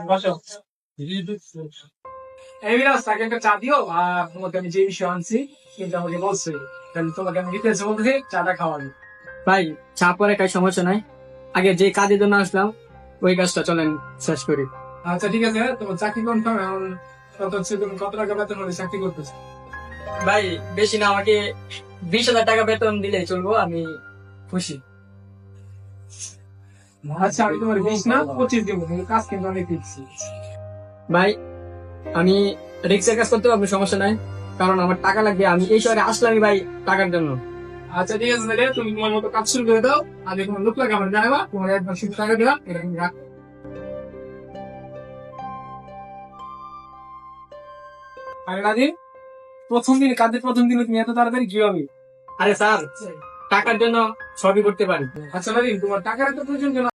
বসো। এই বিরাজ, তাকে একটা চা দিও। আর তোমাকে আমি যে বিষয় আনছি কিন্তু আমাকে বলছে, তাহলে তোমাকে আমি ডিটেলসে বলতেছি, চাটা খাওয়াবো। ভাই চা পরে খাই, সমস্যা নাই। আগে যে কাজের জন্য আসলাম ওই কাজটা চলেন শেষ করি। আচ্ছা ঠিক আছে, তোমার চাকরি কনফার্ম। এখন কত হচ্ছে, তুমি কত টাকা বেতন হলে চাকরি করতেছো? ভাই বেশি না, আমাকে 20,000 টাকা বেতন দিলে চলবো, আমি খুশি। আচ্ছা, আমি তোমার 20 না 25 দিব, কিন্তু কাজ কিন্তু অনেক দিচ্ছি। ভাই আমি রিক্সের কাজ করতে পারবো, সমস্যা নাই, কারণ আমার টাকা লাগবে। আমি এই শহরে আসলামই ভাই টাকার জন্য। আচ্ছা ঠিক আছে, তাহলে তুমি তোমার মতো কাজ শুরু করে দাও। আমি তোমার লোক লাগে আমার জানাবা, তোমার একবার শুধু টাকা দিলাম, এটা তুমি রাখো। আরে নাদিম, প্রথম দিন কাজের প্রথম দিন তুমি এত তাড়াতাড়ি কিভাবে? আরে স্যার, টাকার জন্য সবই করতে পারি। আচ্ছা নাদিম, তোমার টাকার এত প্রয়োজন কেন?